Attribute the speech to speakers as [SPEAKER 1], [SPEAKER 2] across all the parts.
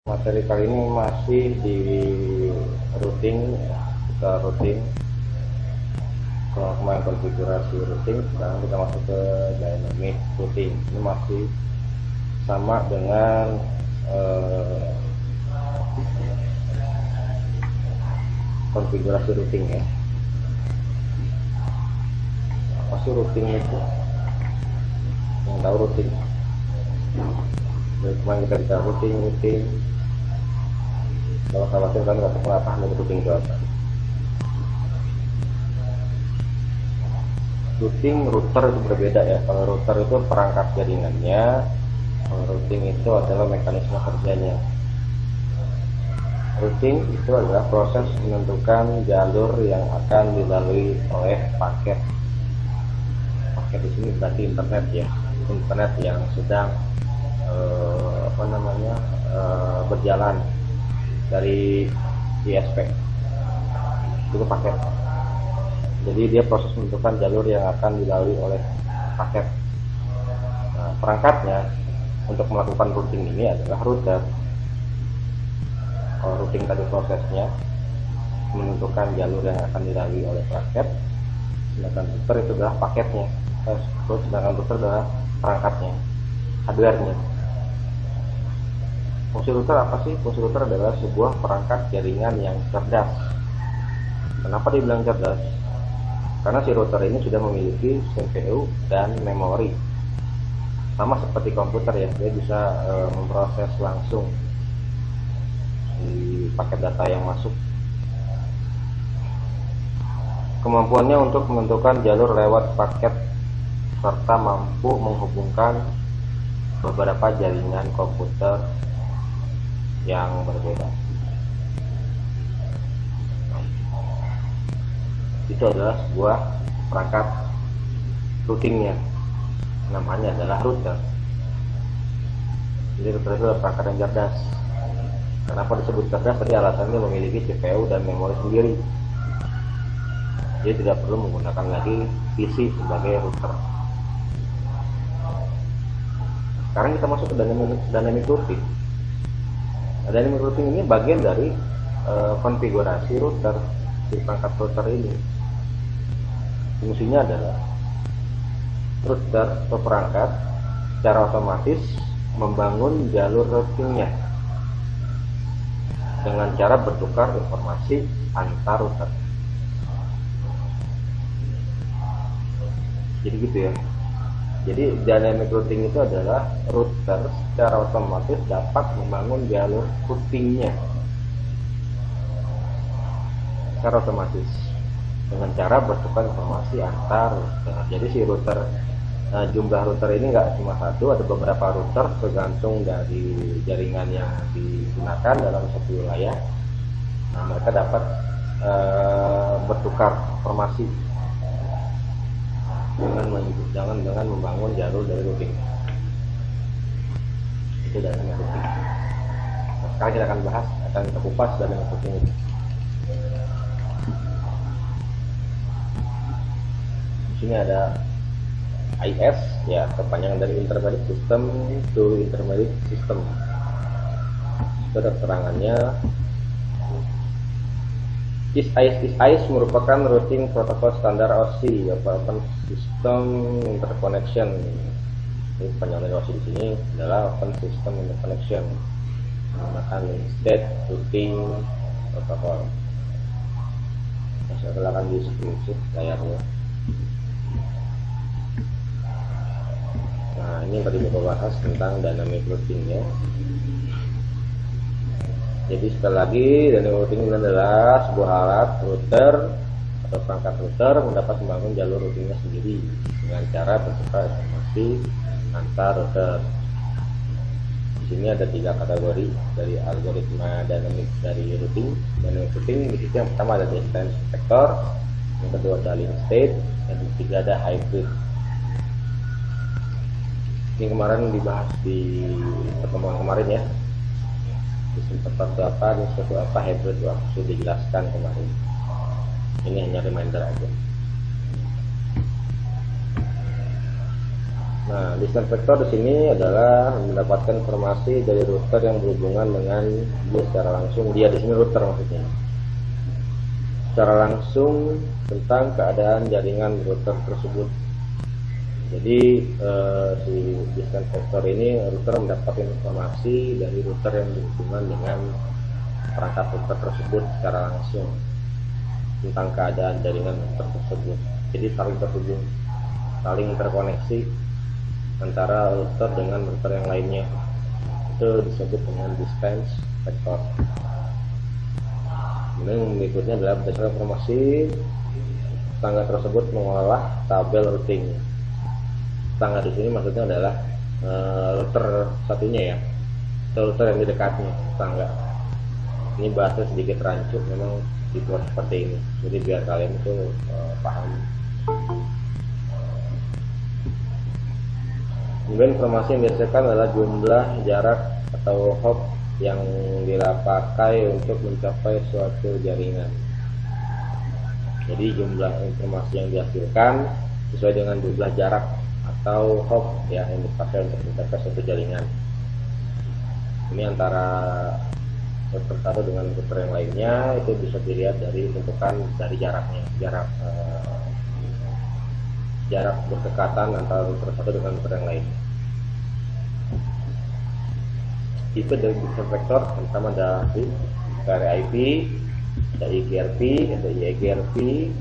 [SPEAKER 1] Materi kali ini masih di routing, kita routing. Kalau kemarin konfigurasi routing, sekarang kita masuk ke dynamic routing. Ini masih sama dengan konfigurasi routing ya. Apa sih routing itu? Yang tahu routing? Jadi kemarin kita bisa routing. Kalau khawatir kan nggak tahu apa dari routing itu apa. Routing router itu berbeda ya. Kalau router itu perangkat jaringannya, kalau routing itu adalah mekanisme kerjanya. Routing itu adalah proses menentukan jalur yang akan dilalui oleh paket. Paket di sini berarti internet ya, internet yang sedang berjalan dari ISP itu paket. Jadi dia proses menentukan jalur yang akan dilalui oleh paket. Nah, perangkatnya untuk melakukan routing ini adalah router. Kalau routing tadi prosesnya menentukan jalur yang akan dilalui oleh paket, sedangkan router itu adalah paketnya. Sedangkan router adalah perangkatnya, hardware-nya. Fungsi router apa sih? Fungsi router adalah sebuah perangkat jaringan yang cerdas. Kenapa dibilang cerdas? Karena si router ini sudah memiliki CPU dan memori. Sama seperti komputer ya, dia bisa memproses langsung di paket data yang masuk. Kemampuannya untuk menentukan jalur lewat paket serta mampu menghubungkan beberapa jaringan komputer yang berbeda. Itu adalah sebuah perangkat routingnya, namanya adalah router. Jadi router itu adalah perangkat yang cerdas. Kenapa disebut cerdas? Tadi alasannya memiliki CPU dan memori sendiri. Jadi tidak perlu menggunakan lagi PC sebagai router. Sekarang kita masuk ke dynamic routing. Dynamic routing ini bagian dari konfigurasi router, di perangkat router ini. Fungsinya adalah router atau perangkat secara otomatis membangun jalur routingnya dengan cara bertukar informasi antar router. Jadi gitu ya. Jadi dynamic routing itu adalah router secara otomatis dapat membangun jalur routingnya secara otomatis dengan cara bertukar informasi antar router. Jadi si router, jumlah router ini nggak cuma satu, ada beberapa router tergantung dari jaringan yang digunakan dalam satu wilayah. Nah, mereka dapat bertukar informasi dengan membangun jalur dari routing. Itu dynamic routing. Nah, sekarang kita akan bahas, akan kita kupas dynamic routing itu. Di sini ada IS ya, kepanjangan dari Intermediate System to Intermediate System. Itu ada keterangannya. IS merupakan routing protokol standar OSI, Open System Interconnection. Jadi panjang dari OSI di sini adalah Open System Interconnection, menggunakan state routing protokol. Saya silakan di screenshot layarnya. Nah, ini tadi kita bahas tentang dynamic routing ya. Jadi sekali lagi, dynamic routing ini adalah sebuah alat router atau perangkat router mendapat membangun jalur routingnya sendiri dengan cara bertukar informasi antar router. Di sini ada 3 kategori dari algoritma dynamic dari routing. Dynamic routing di situ yang pertama ada distance vector, yang kedua ada link state, dan yang ketiga ada hybrid. Ini kemarin dibahas di pertemuan kemarin ya. Seperti apa, dan seperti apa hybrid itu sudah dijelaskan kemarin. Ini hanya reminder aja. Nah, distance vector di sini adalah mendapatkan informasi dari router yang berhubungan dengan dia secara langsung. Dia di sini router maksudnya. Secara langsung tentang keadaan jaringan router tersebut. Jadi si distance vector ini router mendapatkan informasi dari router yang berhubungan dengan perangkat router tersebut secara langsung tentang keadaan jaringan router tersebut. Jadi saling terhubung, saling terkoneksi antara router dengan router yang lainnya. Itu disebut dengan distance vector. Kemudian berikutnya adalah berdasarkan informasi tangga tersebut mengolah tabel routing. Tangga di sini maksudnya adalah router satunya ya, router yang di dekatnya tangga. Ini bahasa sedikit rancu, memang dibuat seperti ini. Jadi biar kalian itu paham. Kemudian informasi yang dihasilkan adalah jumlah jarak atau hop yang dipakai untuk mencapai suatu jaringan. Jadi jumlah informasi yang dihasilkan sesuai dengan jumlah jarak atau hop ya yang dipakai untuk mencapai suatu jaringan. Ini antara router satu dengan router yang lainnya itu bisa dilihat dari tentukan dari jaraknya, jarak berdekatan antara router satu dengan router yang lain. Tipe dari distance vector pertama ada IP, ada IGRP, ada IEGRP,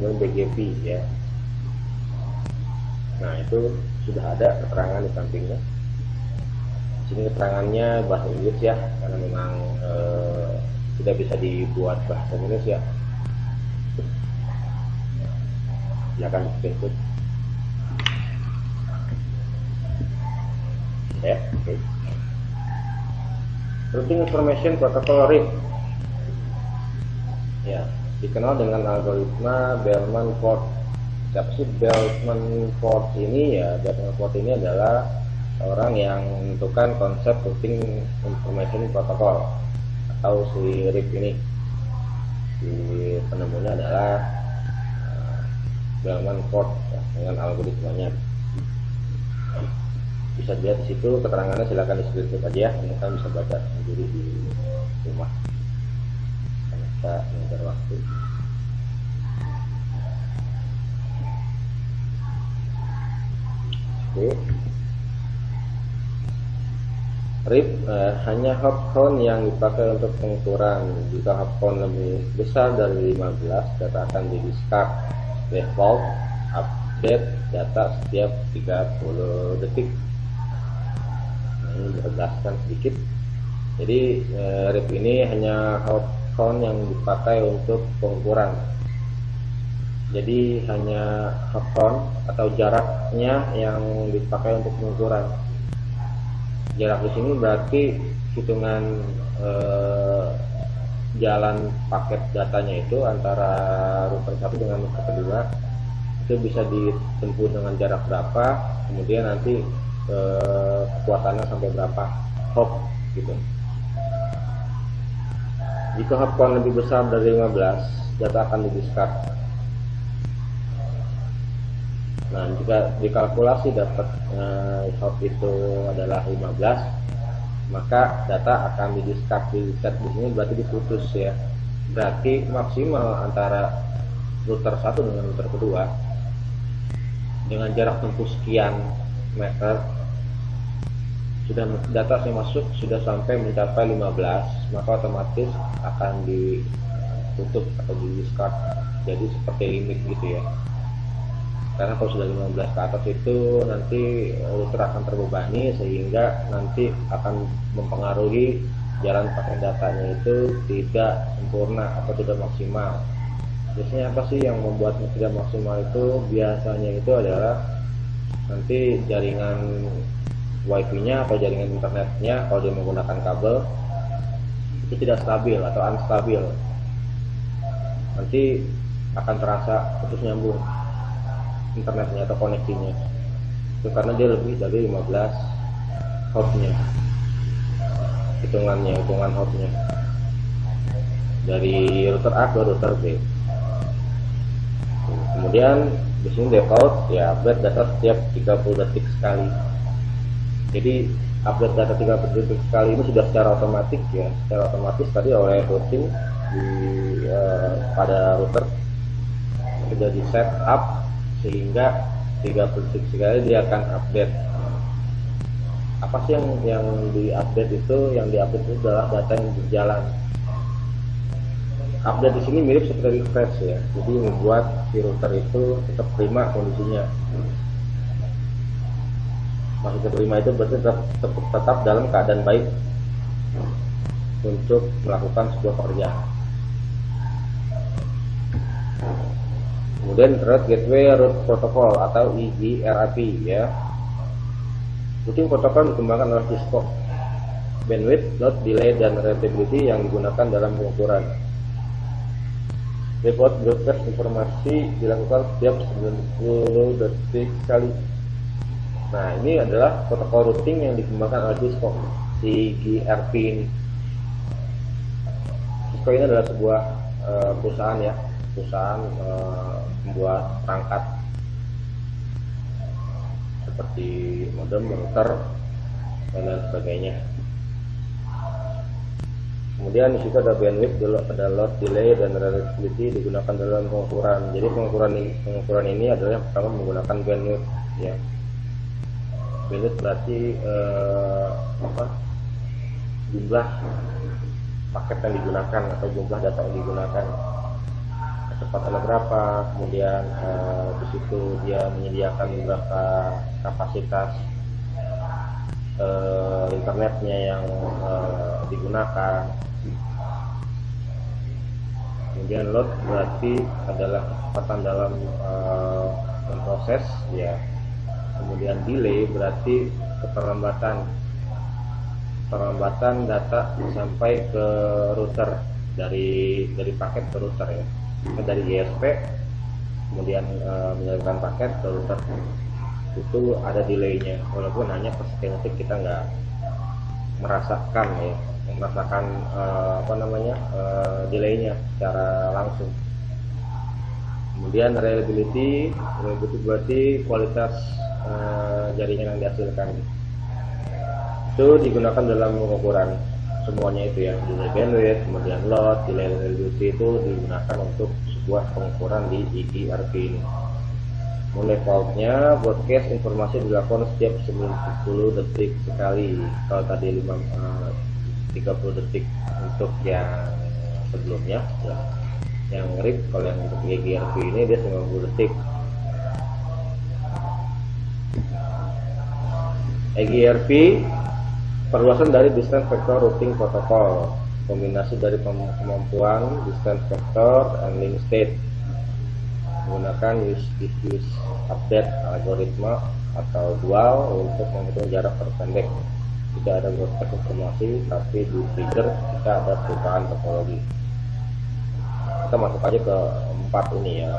[SPEAKER 1] dan BGP ya. Nah itu sudah ada keterangan di sampingnya. Di sini keterangannya bahasa Inggris ya, karena memang tidak bisa dibuat bahasa Indonesia. Silakan screenshot. Ya, oke. Routing Information Protocol RIP ya, dikenal dengan algoritma Bellman-Ford. Siapa sih Bellman-Ford ini ya? Bellman-Ford ini adalah orang yang menentukan konsep Routing Information Protocol atau si RIP ini. Si penemunya adalah Bellman-Ford ya, dengan algoritmanya. Bisa dilihat di situ keterangannya, silakan di screenshot aja, kalian bisa baca sendiri di rumah karena kita mengejar waktu. Oke. RIP hanya hop count yang dipakai untuk pengukuran. Jika hop count lebih besar dari 15, data akan di discard. Default update data setiap 30 detik. Ini ditegaskan sedikit. Jadi RIP ini hanya hop count yang dipakai untuk pengukuran. Jadi hanya hop count atau jaraknya yang dipakai untuk pengukuran. Jarak di sini berarti hitungan jalan paket datanya itu antara router satu dengan router kedua itu bisa ditempuh dengan jarak berapa, kemudian nanti kekuatannya sampai berapa hop gitu. Jika hop count lebih besar dari 15, data akan di discard. Nah, jika dikalkulasi dapat hop itu adalah 15, maka data akan di discard. Di set di sini berarti diputus ya. Berarti maksimal antara router satu dengan router kedua dengan jarak tempuh sekian meter, sudah data yang masuk sudah sampai mencapai 15, maka otomatis akan ditutup atau di discard. Jadi seperti limit gitu ya, karena kalau sudah 15 ke atas itu nanti router akan terbebani sehingga nanti akan mempengaruhi jalan pakai datanya itu tidak sempurna atau tidak maksimal. Biasanya apa sih yang membuat tidak maksimal itu? Biasanya itu adalah nanti jaringan wifi-nya atau jaringan internetnya kalau dia menggunakan kabel itu tidak stabil atau unstabil, nanti akan terasa putus nyambung internetnya atau koneksinya itu karena dia lebih dari 15 hopnya, hitungan hopnya dari router A ke router B. Kemudian di sini default ya update data setiap 30 detik sekali. Jadi update data 30 detik sekali ini sudah secara otomatis ya, secara otomatis tadi oleh routing di pada router sudah di set up sehingga 30 detik sekali dia akan update. Apa sih yang diupdate itu? Yang diupdate itu adalah data yang berjalan. Update di sini mirip seperti refresh ya, jadi membuat si router itu tetap prima kondisinya. Maksudnya prima itu berarti tetap dalam keadaan baik untuk melakukan sebuah pekerjaan. Kemudian Internet Gateway Route Protocol atau EGRP ya. Routing protokol dikembangkan oleh Cisco. Bandwidth, load, delay, dan reliability yang digunakan dalam pengukuran. Report broadcast informasi dilakukan setiap 90 detik sekali. Nah, ini adalah protokol routing yang dikembangkan oleh Cisco, si GRP ini. Cisco ini adalah sebuah perusahaan ya, membuat perangkat seperti modem, router, dan lain sebagainya. Kemudian di situ ada bandwidth, ada load, delay, dan reliability digunakan dalam pengukuran. Jadi pengukuran ini adalah yang pertama menggunakan bandwidth ya. Bandwidth berarti jumlah paket yang digunakan atau jumlah data yang digunakan, kecepatannya berapa, kemudian di situ dia menyediakan berapa kapasitas internetnya yang digunakan. Kemudian load berarti adalah kecepatan dalam memproses ya. Kemudian delay berarti keterlambatan data sampai ke router, dari paket ke router ya, dari ISP kemudian menyalurkan paket ke router itu ada delaynya, walaupun hanya per sekian detik kita nggak merasakan delaynya secara langsung. Kemudian reliability berarti kualitas jaringan yang dihasilkan itu digunakan dalam pengukuran semuanya itu ya, delay, bandwidth, kemudian load, delay, reliability itu digunakan untuk sebuah pengukuran di EGRP ini. Mulai faultnya, broadcast informasi dilakukan setiap 90 detik sekali. Kalau tadi 30 detik untuk yang sebelumnya ya. Yang RIP, kalau yang untuk EGRP ini dia 90 detik. EGRP perluasan dari Distance Vector Routing Protocol, kombinasi dari kemampuan Distance Vector and Link State, menggunakan use update algoritma atau dual untuk menghitung jarak terpendek. Tidak ada broadcast informasi, tapi di trigger jika ada perubahan topologi. Kita masuk aja ke 4 ini ya.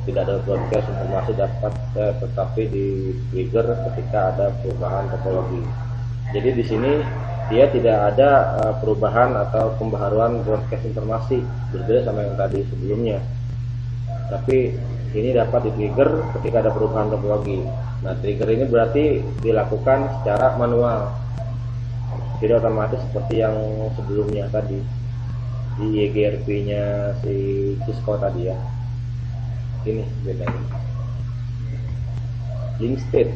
[SPEAKER 1] Tidak ada broadcast informasi dapat tetapi di trigger ketika ada perubahan topologi. Jadi di sini dia tidak ada perubahan atau pembaharuan broadcast informasi, berbeda sama yang tadi sebelumnya. Tapi ini dapat di trigger ketika ada perubahan topologi. Nah, trigger ini berarti dilakukan secara manual, tidak otomatis seperti yang sebelumnya tadi di EGRP-nya si Cisco tadi ya. Ini bedanya. Link state.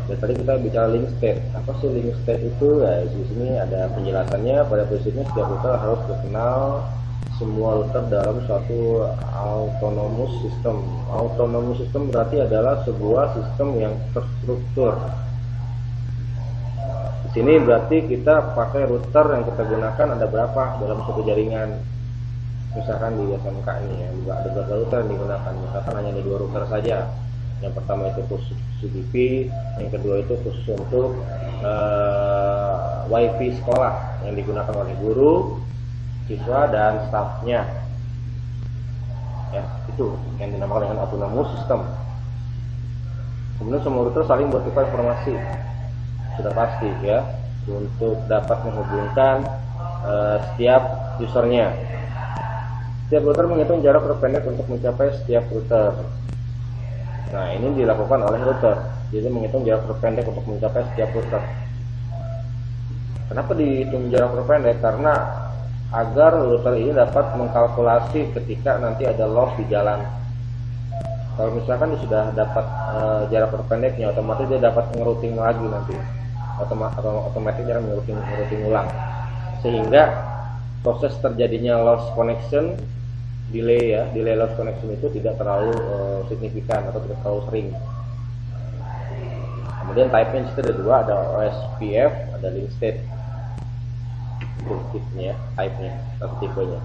[SPEAKER 1] Dan tadi kita bicara link state. Apa sih link state itu? Ya, di sini ada penjelasannya. Pada prinsipnya setiap router harus berkenal semua router dalam suatu autonomous system. Autonomous system berarti adalah sebuah sistem yang terstruktur. Di sini berarti kita pakai router yang kita gunakan ada berapa dalam satu jaringan. Misalkan di SMK ini ya, ada berapa router yang digunakan. Misalkan hanya ada 2 router saja. Yang pertama itu khusus UDP, yang kedua itu khusus untuk WiFi sekolah yang digunakan oleh guru, siswa, dan stafnya. Ya, itu yang dinamakan dengan autonomous system. Kemudian semua router saling bertukar informasi, sudah pasti ya, untuk dapat menghubungkan setiap usernya. Setiap router menghitung jarak terpendek untuk mencapai setiap router. Nah, ini dilakukan oleh router. Jadi menghitung jarak terpendek untuk mencapai setiap router. Kenapa dihitung jarak terpendek? Karena agar router ini dapat mengkalkulasi ketika nanti ada loss di jalan. Kalau misalkan dia sudah dapat jarak terpendeknya, otomatis dia dapat ngerouting lagi nanti. Otomatis dia ngerouting ulang. Sehingga proses terjadinya loss connection, delay loss connection itu tidak terlalu signifikan atau tidak terlalu sering. Kemudian type-nya itu ada dua, ada OSPF, ada link state. Tipenya, type-nya atau tipenya.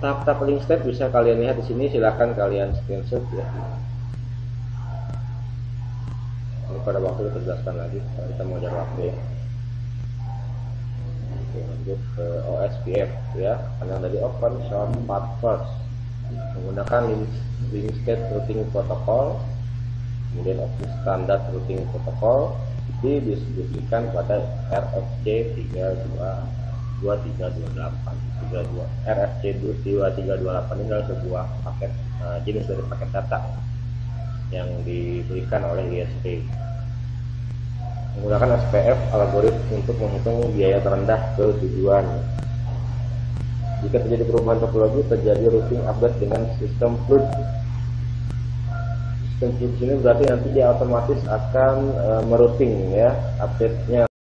[SPEAKER 1] Tahap-tahap link state bisa kalian lihat di sini, silahkan kalian screenshot ya. Ini pada waktu kita jelaskan lagi, kita mau jarak waktu ya. Oke, lanjut ke OSPF ya, karena dari open short path first, menggunakan link state routing protocol. Kemudian opsi standar routing protokol didistribusikan pada RFC 2328. RFC 2328 ini adalah sebuah paket jenis dari paket data yang diberikan oleh ISP. Menggunakan SPF algoritma untuk menghitung biaya terendah ke tujuan. Jika terjadi perubahan topologi, terjadi routing update dengan sistem flood. Sistem ini berarti nanti dia otomatis akan merouting ya, update-nya